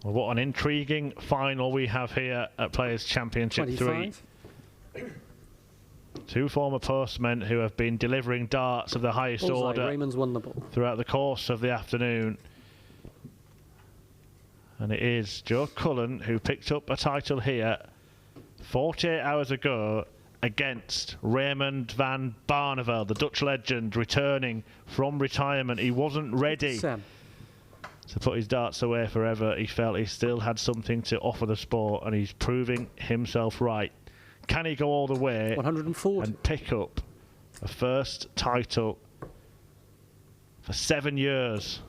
Well, what an intriguing final we have here at Players' Championship 25. 3. Two former postmen who have been delivering darts of the highest order Raymond's won the ball throughout the course of the afternoon. And it is Joe Cullen who picked up a title here 48 hours ago against Raymond van Barneveld, the Dutch legend, returning from retirement. He wasn't ready to put his darts away forever. He felt he still had something to offer the sport, and he's proving himself right. Can he go all the way 140 and pick up a first title for 7 years?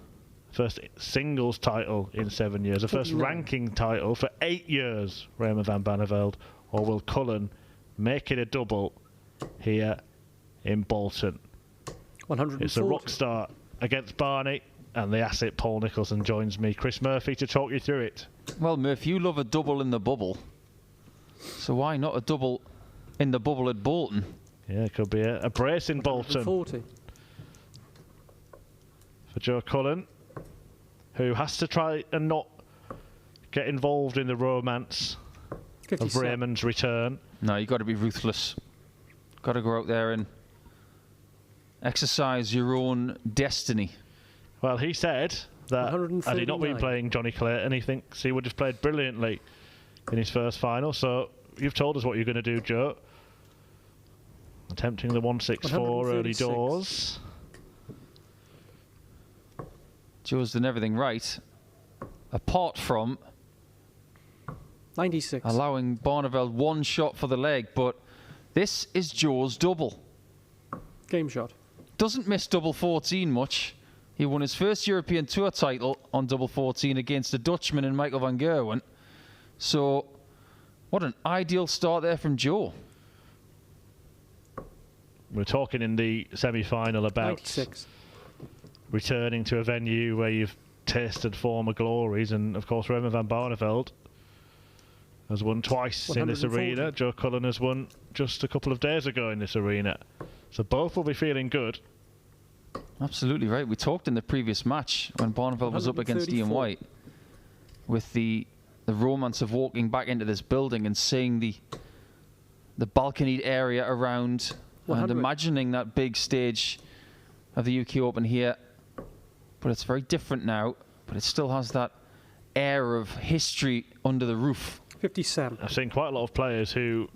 First singles title in 7 years. A first ranking title for 8 years, Raymond van Barneveld. Or will Cullen make it a double here in Bolton? 140. It's a rock start against Barney, and the asset Paul Nicholson joins me, Chris Murphy, to talk you through it. Well, Murph, you love a double in the bubble. So why not a double in the bubble at Bolton? Yeah, it could be a brace in Bolton. 140. For Joe Cullen, who has to try and not get involved in the romance 57. of Raymond's return. No, you've got to be ruthless. Got to go out there and exercise your own destiny. Well, he said that had he not been playing Johnny Clayton, he thinks he would have played brilliantly in his first final. So you've told us what you're going to do, Joe. Attempting the 164 early doors. Joe's done everything right, apart from 96. allowing Barneveld one shot for the leg, but this is Joe's double. Game shot. Doesn't miss double 14 much. He won his first European Tour title on double 14 against a Dutchman in Michael van Gerwen. So, what an ideal start there from Joe. We're talking in the semi-final about 96. returning to a venue where you've tasted former glories, and of course Raymond van Barneveld has won twice in this arena. Joe Cullen has won just a couple of days ago in this arena. So both will be feeling good. Absolutely right. We talked in the previous match when Barneveld was up against Ian White with the romance of walking back into this building and seeing the balconied area around 100. and imagining that big stage of the UK Open here. But it's very different now, but it still has that air of history under the roof. 57. I've seen quite a lot of players who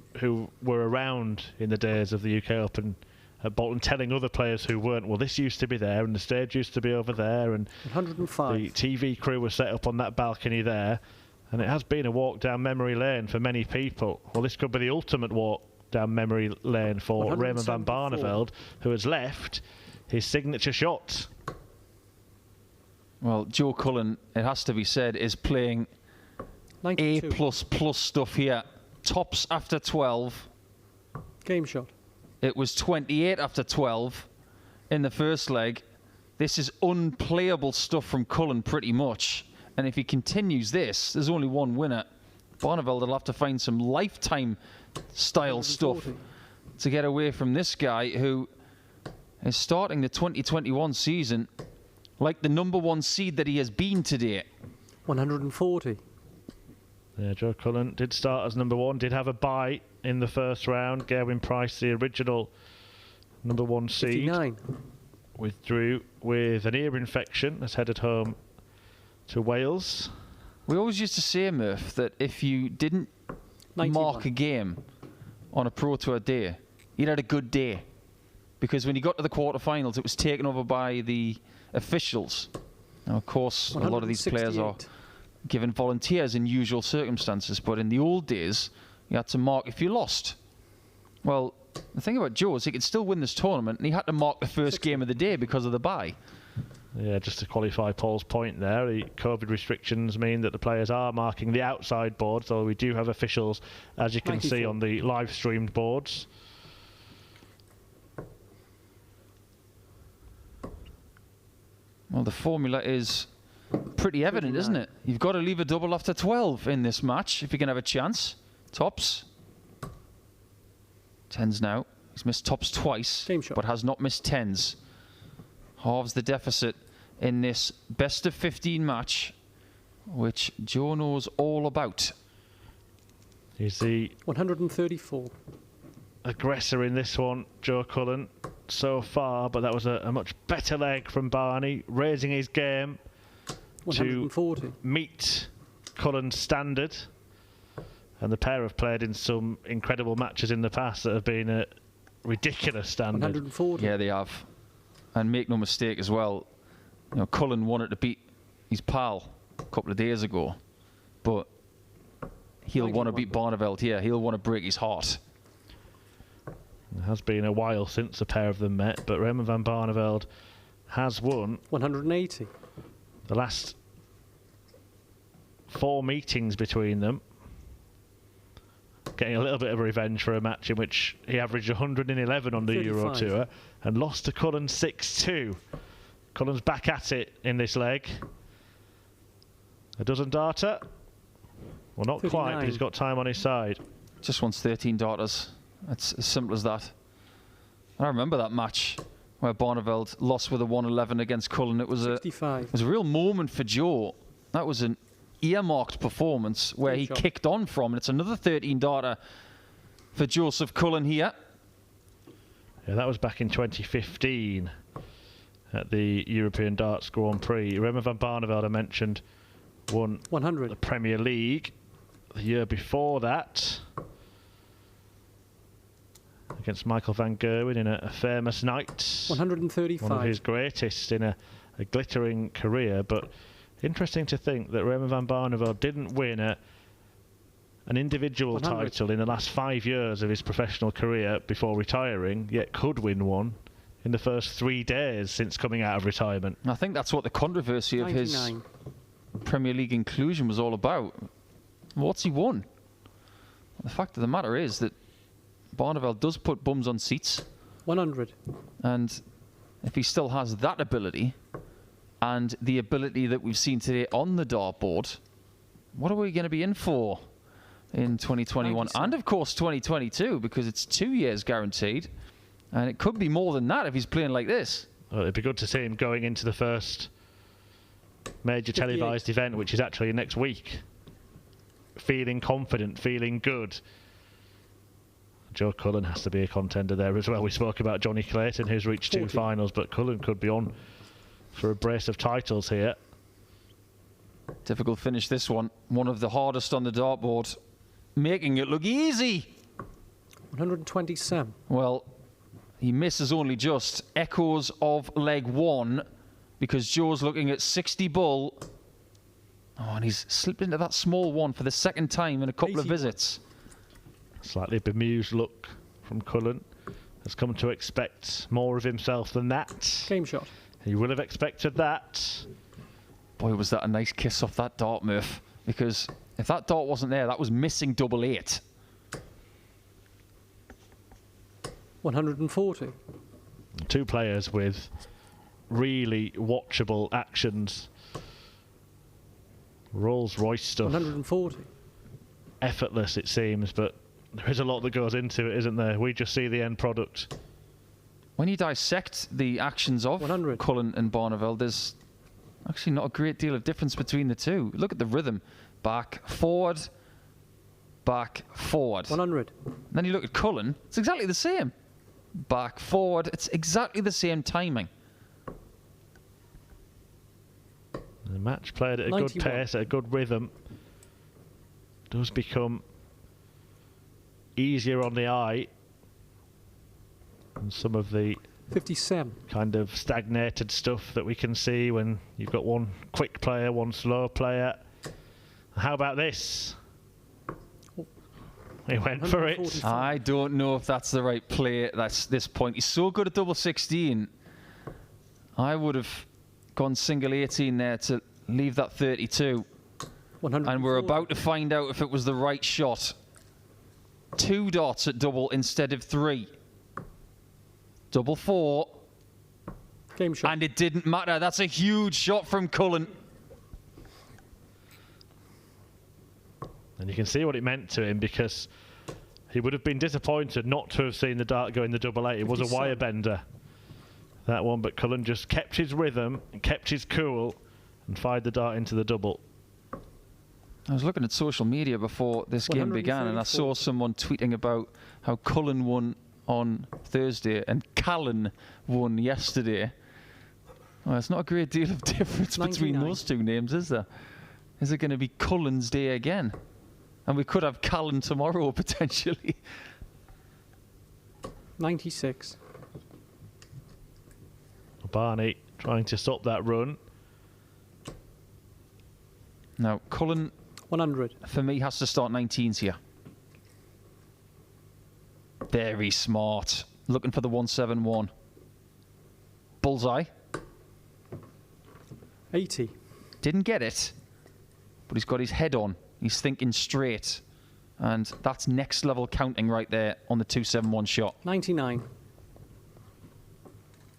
were around in the days of the UK Open at Bolton telling other players who weren't, well, this used to be there and the stage used to be over there, and 105. the TV crew was set up on that balcony there, and it has been a walk down memory lane for many people. Well, this could be the ultimate walk down memory lane for Raymond van Barneveld, who has left his signature shot. Well, Joe Cullen, it has to be said, is playing 92. A++ stuff here. Tops after 12. Game shot. It was 28 after 12 in the first leg. This is unplayable stuff from Cullen pretty much. And if he continues this, there's only one winner. Barneveld will have to find some lifetime style stuff to get away from this guy who is starting the 2021 season like the #1 seed that he has been today. 140. Yeah, Joe Cullen did start as #1, did have a bye in the first round. Gerwin Price, the original #1 seed, 59. withdrew with an ear infection, has headed home to Wales. We always used to say, Murph, that if you didn't 91. mark a game on a Pro Tour day, you'd had a good day. Because when you got to the quarterfinals, it was taken over by the officials. Now, of course, a lot of these players are given volunteers in usual circumstances, but in the old days, you had to mark if you lost. Well, the thing about Joe is he could still win this tournament, and he had to mark the first game of the day because of the bye. Yeah, just to qualify Paul's point there, the COVID restrictions mean that the players are marking the outside boards, although we do have officials, as you can 94. see on the live streamed boards. Well, the formula is pretty evident, isn't it? You've got to leave a double after 12 in this match if you can have a chance. Tops. Tens now. He's missed tops twice, but has not missed tens. Halves the deficit in this best of 15 match which Joe knows all about. He's the 134. aggressor in this one, Joe Cullen, so far, but that was a much better leg from Barney, raising his game 140. to meet Cullen's standard. And the pair have played in some incredible matches in the past that have been a ridiculous standard. 140. Yeah, they have. And make no mistake as well, you know, Cullen wanted to beat his pal a couple of days ago, but he'll want to beat Barneveld here. He'll want to break his heart. It has been a while since the pair of them met, but Raymond van Barneveld has won 180. the last 4 meetings between them, getting a little bit of revenge for a match in which he averaged 111 on the 35. Euro Tour and lost to Cullen 6-2. Cullen's back at it in this leg. A dozen data? Well, not 39. quite, but he's got time on his side. Just wants 13 daughters. It's as simple as that. And I remember that match where Barneveld lost with a 111 against Cullen. It was a 65. real moment for Joe. That was an earmarked performance where he kicked on from. And it's another 13 data for Joseph Cullen here. Yeah, that was back in 2015 at the European Darts Grand Prix. Raymond van Barneveld, I mentioned, won 100. the Premier League the year before that against Michael van Gerwen in a famous night. 135. One of his greatest in a glittering career. But interesting to think that Raymond van Barneveld didn't win an individual 100. title in the last 5 years of his professional career before retiring, yet could win one in the first 3 days since coming out of retirement. And I think that's what the controversy of 99. his Premier League inclusion was all about. What's he won? The fact of the matter is that Barneveld does put bums on seats. 100. And if he still has that ability and the ability that we've seen today on the dartboard, what are we going to be in for in 2021 97. and of course 2022, because it's 2 years guaranteed, and it could be more than that if he's playing like this. Well, it'd be good to see him going into the first major 58. televised event, which is actually next week, feeling confident, feeling good. Joe Cullen has to be a contender there as well. We spoke about Johnny Clayton, who's reached 2 40. finals, but Cullen could be on for a brace of titles here. Difficult finish, this one. One of the hardest on the dartboard, making it look easy. 127. Well, he misses only just. Echoes of leg 1, because Joe's looking at 60 bull. Oh, and he's slipped into that small one for the second time in a couple of 81. visits. Slightly bemused look from Cullen. Has come to expect more of himself than that. Game shot. He will have expected that. Boy, was that a nice kiss off that dart, Murph. Because if that dart wasn't there, that was missing double 8. 140. 2 players with really watchable actions. Rolls Royce stuff. 140. Effortless, it seems, but there is a lot that goes into it, isn't there? We just see the end product. When you dissect the actions of 100. Cullen and Barneveld, there's actually not a great deal of difference between the two. Look at the rhythm. Back, forward, back, forward. 100. Then you look at Cullen, it's exactly the same. Back, forward, it's exactly the same timing. The match played at a 91. good pace, at a good rhythm. Does become easier on the eye than some of the 57. kind of stagnated stuff that we can see when you've got one quick player, one slow player. How about this? He went for it. 145. I don't know if that's the right play at this point. He's so good at double 16. I would have gone single 18 there to leave that 32. 140. And we're about to find out if it was the right shot. 2 dots at double instead of 3. Double 4. Game shot. And it didn't matter. That's a huge shot from Cullen. And you can see what it meant to him, because he would have been disappointed not to have seen the dart go in the double 8. It was a 57. wire bender, that one, but Cullen just kept his rhythm and kept his cool and fired the dart into the double. I was looking at social media before this game began, and I saw someone tweeting about how Cullen won on Thursday and Cullen won yesterday. Well, there's not a great deal of difference between those two names, is there? Is it going to be Cullen's day again? And we could have Cullen tomorrow, potentially. 96. Barney trying to stop that run. Now, Cullen, 100. for me, has to start 19s here. Very smart. Looking for the 171. Bullseye. 80. Didn't get it, but he's got his head on. He's thinking straight. And that's next level counting right there on the 271 shot. 99.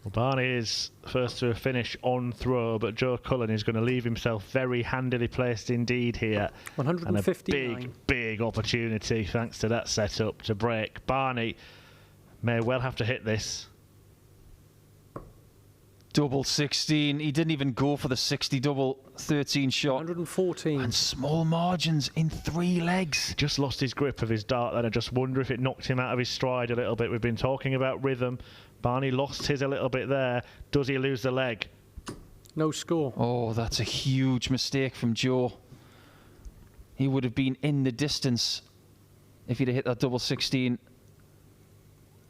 Well, Barney is first to a finish on throw, but Joe Cullen is going to leave himself very handily placed indeed here. 159. And a big opportunity, thanks to that setup, to break. Barney may well have to hit this. Double 16. He didn't even go for the 60 double 13 shot. 114. And small margins in 3 legs. Just lost his grip of his dart then. I just wonder if it knocked him out of his stride a little bit. We've been talking about rhythm. Barney lost his a little bit there. Does he lose the leg? No score. Oh, that's a huge mistake from Joe. He would have been in the distance if he'd have hit that double 16.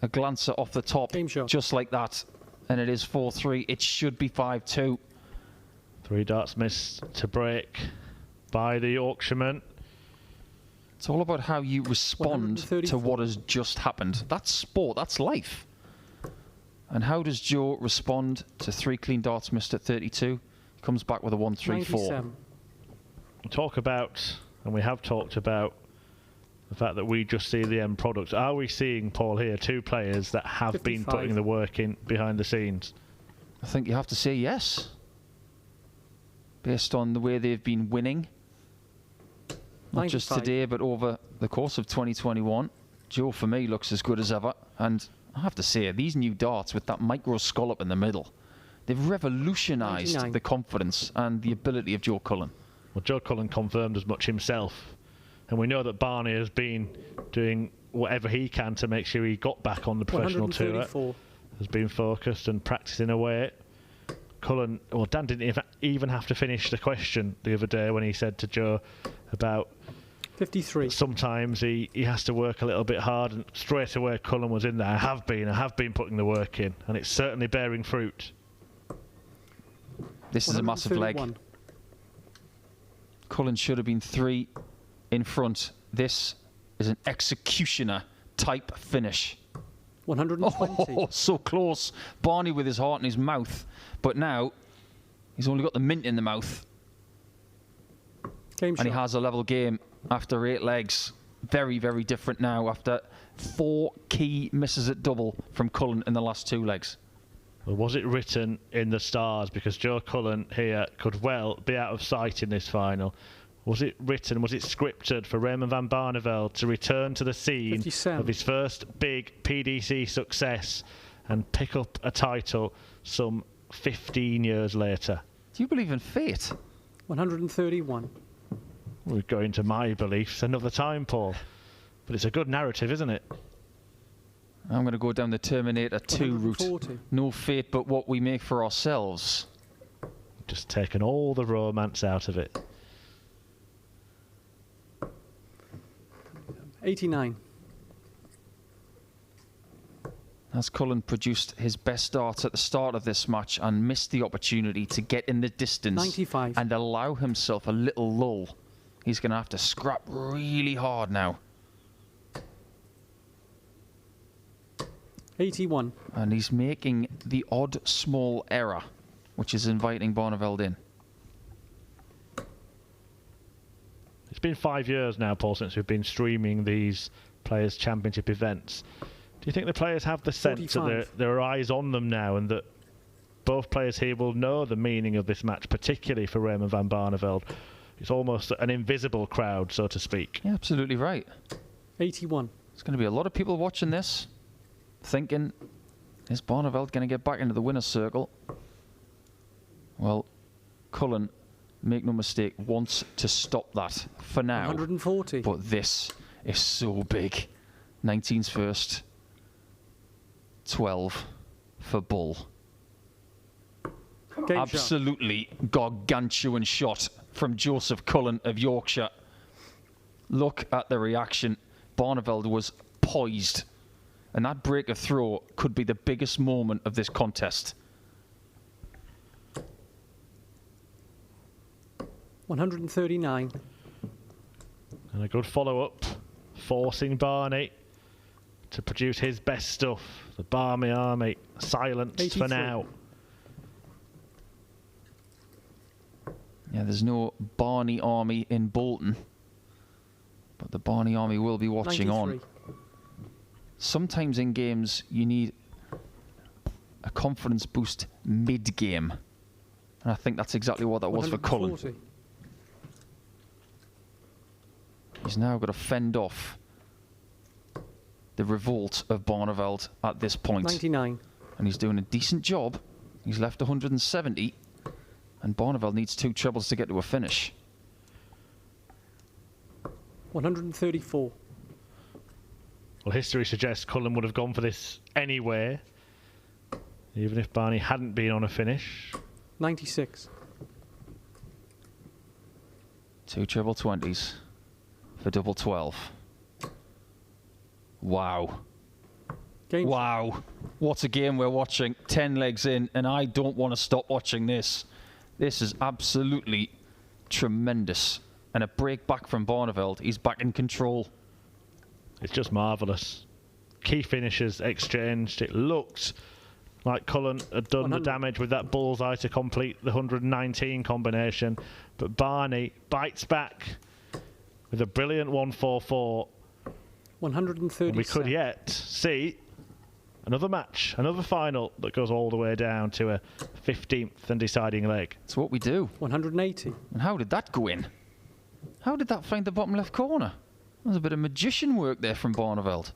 A glancer off the top. Game shot. Just like that. And it is 4-3. It should be 5-2. 3 darts missed to break by the auctionman. It's all about how you respond to what has just happened. That's sport. That's life. And how does Joe respond to 3 clean darts missed at 32? He comes back with a 1-3-4. Talk about, and we have talked about, the fact that we just see the end product. Are we seeing, Paul, here, 2 players that have 55. been putting the work in behind the scenes? I think you have to say yes. Based on the way they've been winning. Not 95. just today, but over the course of 2021. Joe, for me, looks as good as ever. And I have to say, these new darts with that micro scallop in the middle, they've revolutionised 99. the confidence and the ability of Joe Cullen. Well, Joe Cullen confirmed as much himself. And we know that Barney has been doing whatever he can to make sure he got back on the professional tour. Has been focused and practicing away. Cullen, well, Dan didn't even have to finish the question the other day when he said to Joe about 53. Sometimes he has to work a little bit hard, and straight away Cullen was in there. I have been putting the work in, and it's certainly bearing fruit. This is a massive leg. Cullen should have been 3 in front. This is an executioner type finish. 120. Oh, so close. Barney with his heart in his mouth. But now, he's only got the mint in the mouth. Game and he shot. has a level game after 8 legs. Very, very different now after 4 key misses at double from Cullen in the last 2 legs. Well, was it written in the stars? Because Joe Cullen here could well be out of sight in this final. Was it written, was it scripted for Raymond van Barneveld to return to the scene 57. of his first big PDC success and pick up a title some 15 years later? Do you believe in fate? 131. We'll go into my beliefs another time, Paul. But it's a good narrative, isn't it? I'm going to go down the Terminator 2 route. 140. No fate but what we make for ourselves. Just taken all the romance out of it. 89. As Cullen produced his best darts at the start of this match and missed the opportunity to get in the distance 95. and allow himself a little lull, he's going to have to scrap really hard now. 81. And he's making the odd small error, which is inviting Barneveld in. It's been 5 years now, Paul, since we've been streaming these Players' Championship events. Do you think the players have the sense 45. that there are eyes on them now, and that both players here will know the meaning of this match, particularly for Raymond van Barneveld? It's almost an invisible crowd, so to speak. Yeah, absolutely right. 81. There's going to be a lot of people watching this, thinking, is Barneveld going to get back into the winner's circle? Well, Cullen make no mistake, wants to stop that for now. 140. But this is so big. 19's first. 12 for Bull. Game shot. Absolutely gargantuan shot from Joseph Cullen of Yorkshire. Look at the reaction. Barneveld was poised. And that break of throw could be the biggest moment of this contest. 139. And a good follow-up, forcing Barney to produce his best stuff. The Barney Army silenced 83. for now. Yeah, there's no Barney Army in Bolton. But the Barney Army will be watching 93. on. Sometimes in games you need a confidence boost mid-game. And I think that's exactly what that was for Cullen. 140. He's now got to fend off the revolt of Barneveld at this point. 99. And he's doing a decent job. He's left 170. And Barneveld needs 2 trebles to get to a finish. 134. Well, history suggests Cullen would have gone for this anyway, even if Barney hadn't been on a finish. 96. 2 treble 20s for double 12. Wow. Game shot. Wow. What a game we're watching. 10 legs in, and I don't want to stop watching this. This is absolutely tremendous. And a break back from Barneveld. He's back in control. It's just marvellous. Key finishes exchanged. It looked like Cullen had done 100. the damage with that bullseye to complete the 119 combination. But Barney bites back with a brilliant 144. 137. And we could yet see another match, another final that goes all the way down to a 15th and deciding leg. It's what we do. 180. And how did that go in? How did that find the bottom left corner? There's a bit of magician work there from Barneveld.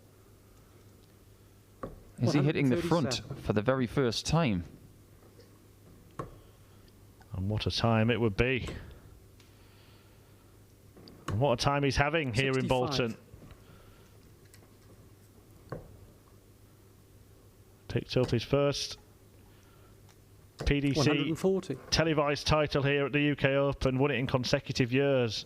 Is he hitting the front 137. for the very first time? And what a time it would be. And what a time he's having here in 65. Bolton. Picked up his first PDC 140. televised title here at the UK Open, won it in consecutive years.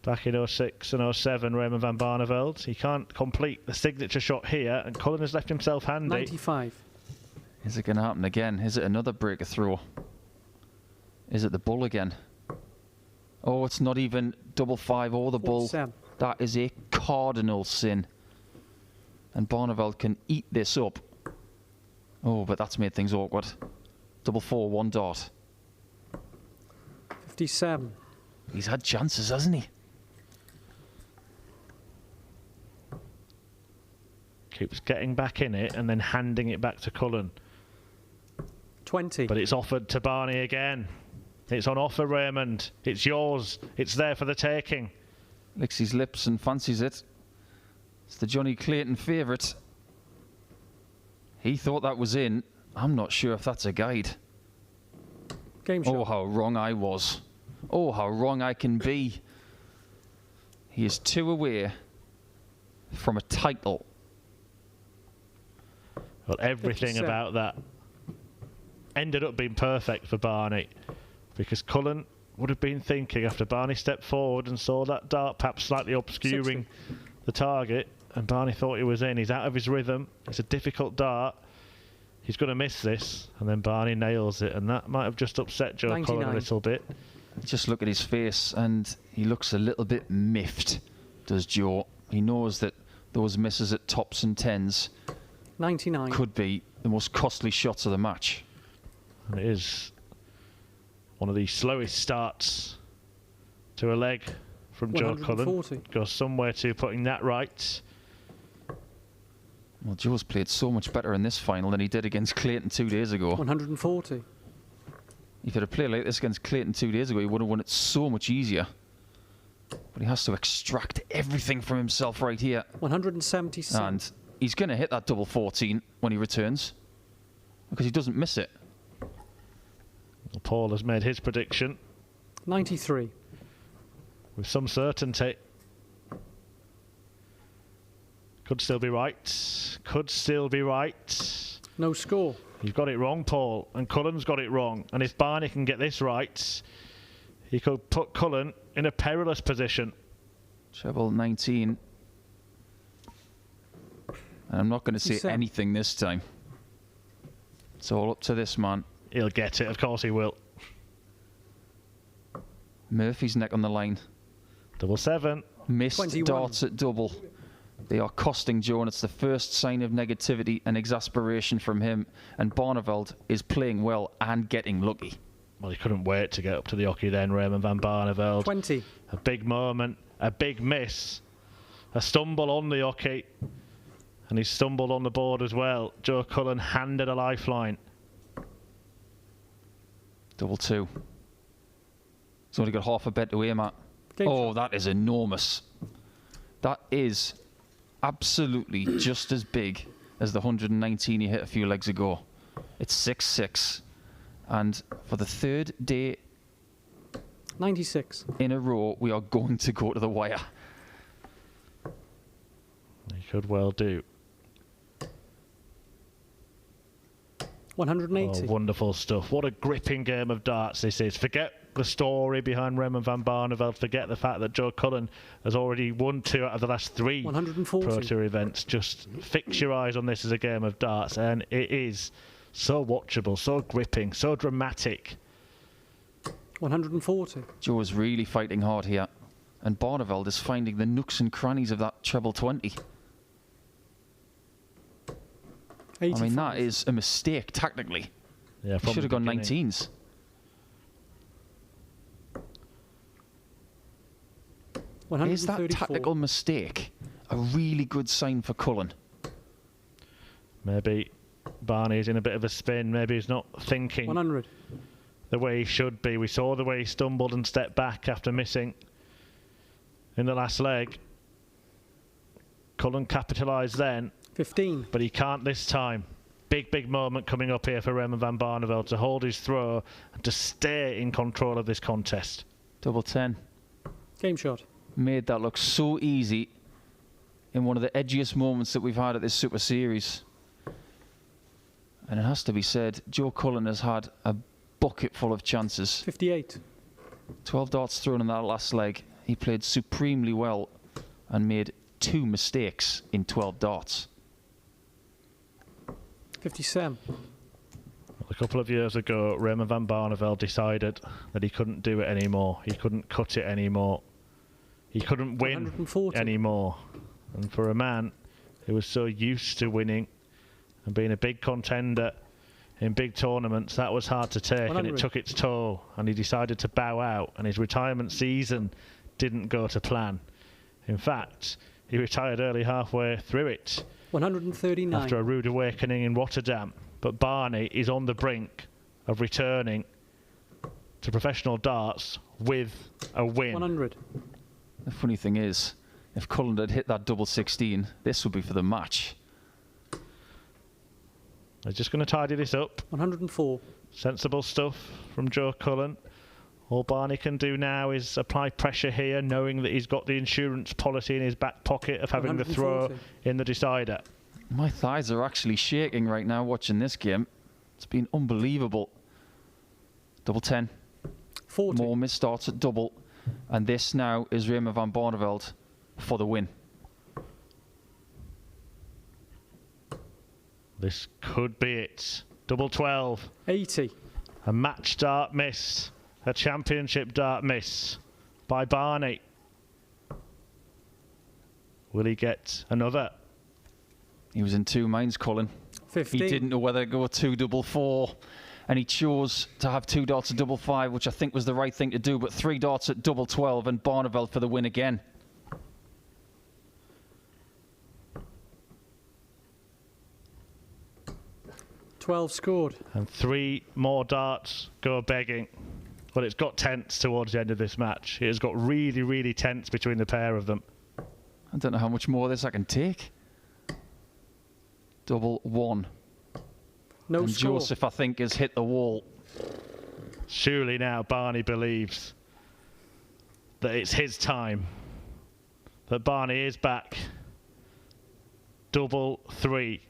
Back in 06 and 07, Raymond van Barneveld. He can't complete the signature shot here, and Cullen has left himself handy. 95. Is it going to happen again? Is it another break of throw? Is it the bull again? Oh, it's not even double 5 or the bull. 47. That is a cardinal sin. And Barneveld can eat this up. Oh, but that's made things awkward. Double 4, 1 dart. 57. He's had chances, hasn't he? Keeps getting back in it and then handing it back to Cullen. 20. But it's offered to Barney again. It's on offer, Raymond. It's yours. It's there for the taking. Licks his lips and fancies it. It's the Johnny Clayton favourite. He thought that was in. I'm not sure if that's a guide. Game shot. Oh, how wrong I was. Oh, how wrong I can be. He is 2 away from a title. Well, everything 57. about that ended up being perfect for Barney, because Cullen would have been thinking, after Barney stepped forward and saw that dart perhaps slightly obscuring 60. the target, and Barney thought he was in. He's out of his rhythm. It's a difficult dart. He's going to miss this, and then Barney nails it, and that might have just upset Joe 99. Cullen a little bit. Just look at his face, and he looks a little bit miffed, does Joe. He knows that those misses at tops and tens 99. could be the most costly shots of the match. And it is one of the slowest starts to a leg from Joe Cullen. 140. Goes somewhere to putting that right. Well, Joe's played so much better in this final than he did against Clayton 2 days ago. 140. If he had played like this against Clayton 2 days ago, he would have won it so much easier. But he has to extract everything from himself right here. 177. And he's going to hit that double 14 when he returns, because he doesn't miss it. Paul has made his prediction. 93. With some certainty. Could still be right. Could still be right. No score. You've got it wrong, Paul, and Cullen's got it wrong. And if Barney can get this right, he could put Cullen in a perilous position. Treble 19. And I'm not going to say anything this time. It's all up to this man. He'll get it, of course he will. Murphy's neck on the line. Double 7. Missed 21. darts at double. They are costing Joe, and it's the first sign of negativity and exasperation from him. And Barneveld is playing well and getting lucky. Well, he couldn't wait to get up to the hockey then, Raymond van Barneveld. 20. A big moment, a big miss, a stumble on the hockey, and he stumbled on the board as well. Joe Cullen handed a lifeline. Double 2. He's only got half a bet to aim at. Oh, that is enormous. That is absolutely just as big as the 119 he hit a few legs ago. It's 6-6. And for the third day 96. in a row, we are going to go to the wire. He could well do. 180. Oh, wonderful stuff. What a gripping game of darts this is. Forget the story behind Raymond van Barneveld. Forget the fact that Joe Cullen has already won 2 out of the last 3 140. Pro Tour events. Just fix your eyes on this as a game of darts, and it is so watchable, so gripping, so dramatic. 140. Joe is really fighting hard here. And Barneveld is finding the nooks and crannies of that treble 20. 85. I mean, that is a mistake tactically. Yeah, from Should have the gone beginning. 19s. 134. Is that tactical mistake a really good sign for Cullen? Maybe Barney's in a bit of a spin. Maybe he's not thinking 100. the way he should be. We saw the way he stumbled and stepped back after missing in the last leg. Cullen capitalised then, 15. but he can't this time. Big moment coming up here for Raymond van Barneveld to hold his throw and to stay in control of this contest. Double 10. Game shot. Made that look so easy in one of the edgiest moments that we've had at this Super Series. And it has to be said, Joe Cullen has had a bucket full of chances. 58. 12 darts thrown in that last leg. He played supremely well and made 2 mistakes in 12 darts. 57. A couple of years ago, Raymond van Barneveld decided that he couldn't do it anymore. He couldn't cut it anymore. He couldn't win 140. anymore. And for a man who was so used to winning and being a big contender in big tournaments, that was hard to take, 100. and it took its toll, and he decided to bow out, and his retirement season didn't go to plan. In fact, he retired early halfway through it 139. after a rude awakening in Rotterdam. But Barney is on the brink of returning to professional darts with a win. 100. The funny thing is, if Cullen had hit that double 16, this would be for the match. They're just going to tidy this up. 104. Sensible stuff from Joe Cullen. All Barney can do now is apply pressure here, knowing that he's got the insurance policy in his back pocket of having the throw 140. in the decider. My thighs are actually shaking right now watching this game. It's been unbelievable. Double 10. 40. More missed starts at double. And this now is Raymond van Barneveld for the win. This could be it. Double 12. 80. A match dart miss. A championship dart miss by Barney. Will he get another? He was in 2 minds, Cullen. 15. He didn't know whether to go 2 double 4, and he chose to have 2 darts at double 5, which I think was the right thing to do, but 3 darts at double 12, and Barneveld for the win again. $12 scored. And 3 more darts go begging. Well, it's got tense towards the end of this match. It has got really tense between the pair of them. I don't know how much more of this I can take. Double 1. No And score. Joseph, I think, has hit the wall. Surely now Barney believes that it's his time. That Barney is back. Double 3.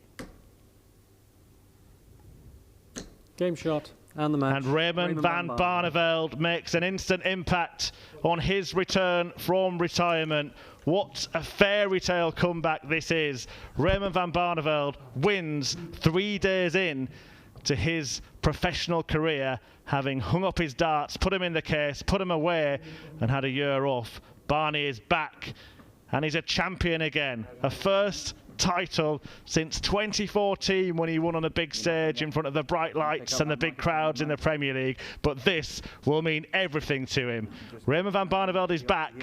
Game shot. And the match. And Raymond van Barneveld makes an instant impact on his return from retirement. What a fairy tale comeback this is. Raymond van Barneveld wins 3 days in to his professional career, having hung up his darts, put him in the case, put him away, and had a year off. Barney is back, and he's a champion again. A first title since 2014 when he won on a big stage in front of the bright lights and the big crowds in the Premier League. But this will mean everything to him. Raymond van Barneveld is back,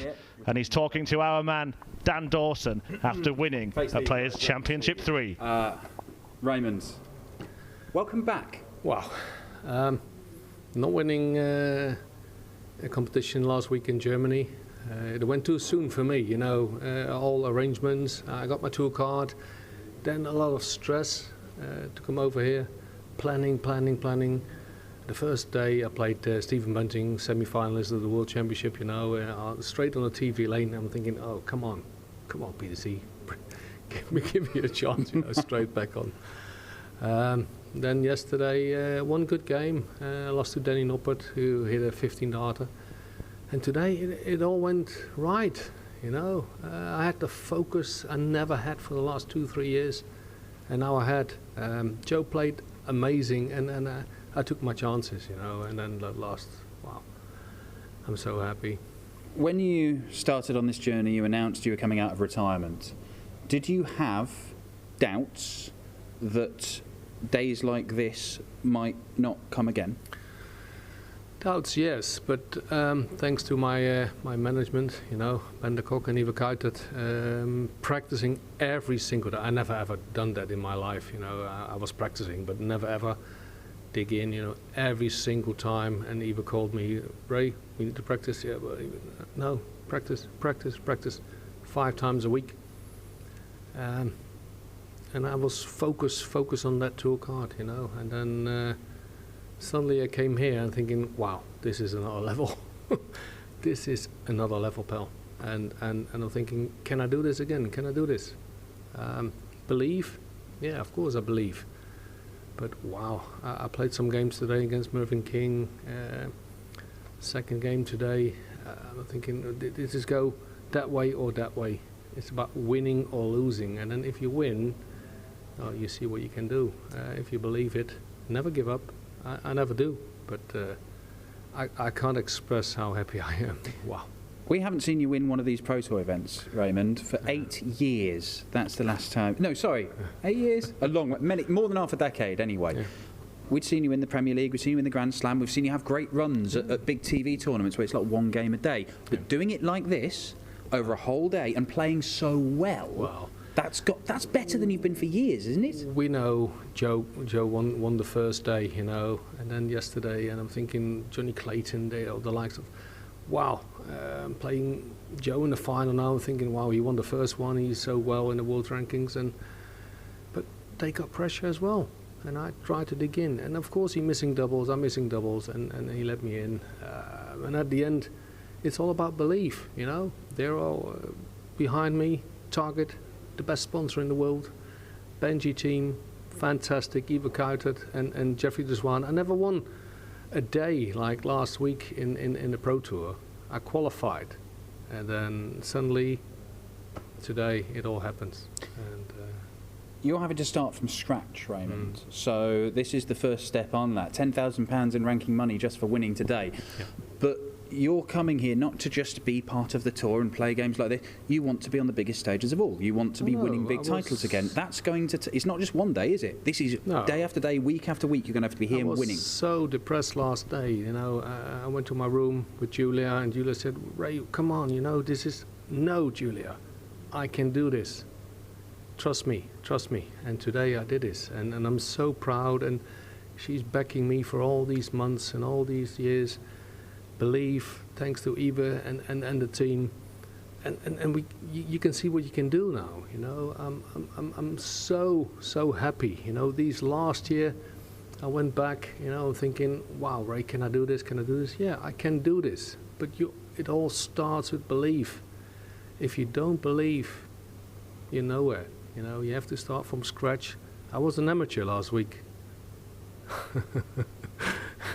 and he's talking to our man Dan Dawson after winning a Players' Championship 3. Raymond, welcome back. Wow. Not winning a competition last week in Germany. It went too soon for me, you know, all arrangements. I got my tour card, then a lot of stress to come over here, planning. The first day I played Stephen Bunting, semi-finalist of the World Championship, you know, straight on the TV lane. I'm thinking, oh, come on, PDC, give me a chance, you know, straight back on. Then yesterday, one good game. I lost to Danny Noppert, who hit a 15-darter. And today it all went right, you know. I had the focus I never had for the last 2-3 years, and now I had. Joe played amazing, and I took my chances, you know. And then that last, wow, I'm so happy. When you started on this journey, you announced you were coming out of retirement. Did you have doubts that days like this might not come again? Doubts, yes, but thanks to my management, you know, Ben de Kok and Eva Kuitert, practicing every single day. I never ever done that in my life, you know. I was practicing, but never ever dig in, you know, every single time. And Eva called me, Ray, we need to practice. Yeah, but no, practice, 5 times a week. And I was focused on that tour card, you know, and then. Suddenly I came here and thinking, wow, this is another level. This is another level, pal. And I'm thinking, can I do this again? Can I do this? Believe? Yeah, of course I believe. But wow, I played some games today against Mervyn King. Second game today. I'm thinking, did this go that way or that way? It's about winning or losing. And then if you win, you see what you can do. If you believe it, never give up. I never do, but I can't express how happy I am. Wow. We haven't seen you win one of these Pro Tour events, Raymond, for 8 years. That's the last time. No, sorry, 8 years? More than half a decade, anyway. Yeah. We'd seen you in the Premier League, we've seen you in the Grand Slam, we've seen you have great runs at big TV tournaments where it's like one game a day. But doing it like this, over a whole day, and playing so well... That's better than you've been for years, isn't it? We know Joe won the first day, you know, and then yesterday, and I'm thinking Johnny Clayton, the likes of, wow, playing Joe in the final now. I'm thinking, wow, he won the first one. He's so well in the world rankings, but they got pressure as well, and I tried to dig in, and of course he's missing doubles. I'm missing doubles, and he let me in, and at the end, it's all about belief, you know. They're all behind me. Target. The best sponsor in the world, Benji team, fantastic, Eva Kuitert and Jeffrey Deswan. I never won a day like last week in the Pro Tour. I qualified, and then suddenly, today, it all happens. And you're having to start from scratch, Raymond. So this is the first step on that. £10,000 in ranking money just for winning today. Yeah. But you're coming here not to just be part of the tour and play games like this. You want to be on the biggest stages of all. You want to be winning big titles again. That's going to... it's not just one day, is it? This is day after day, week after week. You're going to have to be here and winning. I was so depressed last day, you know. I went to my room with Julia, and Julia said, Ray, come on, you know, this is... No, Julia, I can do this. Trust me. And today I did this, and I'm so proud, and she's backing me for all these months and all these years. Believe, thanks to Eva and the team, and you can see what you can do now. You know, I'm so happy. You know, these last year, I went back. You know, thinking, wow, Ray, can I do this? Yeah, I can do this. But it all starts with belief. If you don't believe, you're nowhere. You know, you have to start from scratch. I was an amateur last week.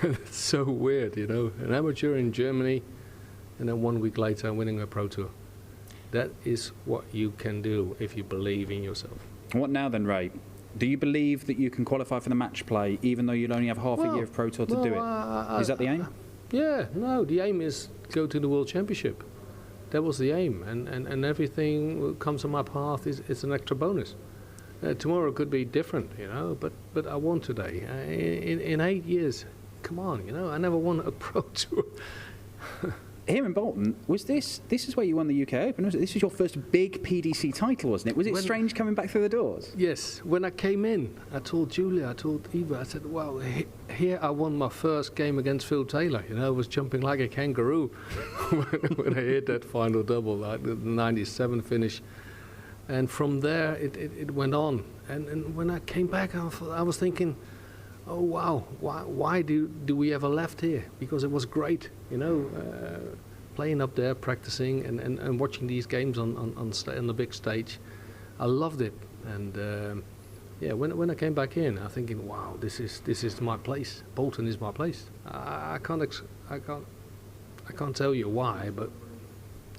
It's so weird, you know, an amateur in Germany, and then 1 week later I'm winning a Pro Tour. That is what you can do if you believe in yourself. What now then, Ray? Do you believe that you can qualify for the match play even though you'll only have half a year of Pro Tour to do it? Is that the aim? Yeah, no, the aim is go to the World Championship. That was the aim, and everything that comes on my path is an extra bonus. Tomorrow could be different, you know, but I won today. In 8 years, come on, you know, I never won a Pro Tour. Here in Bolton, was this is where you won the UK Open, was it? This was your first big PDC title, wasn't it? Was it strange coming back through the doors? Yes, when I came in, I told Julia, I told Eva, I said, well, here I won my first game against Phil Taylor. You know, I was jumping like a kangaroo when I hit that final double, like the 97 finish. And from there, it went on. And when I came back, I was thinking, oh, wow, why do we ever left here? Because it was great, you know, playing up there, practicing, and watching these games on the big stage. I loved it. And, yeah, when I came back in, I was thinking, wow, this is my place. Bolton is my place. I can't tell you why, but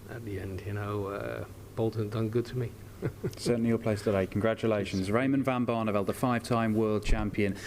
at the end, you know, Bolton done good to me. Certainly your place today. Congratulations. Raymond van Barneveld, the 5-time world champion.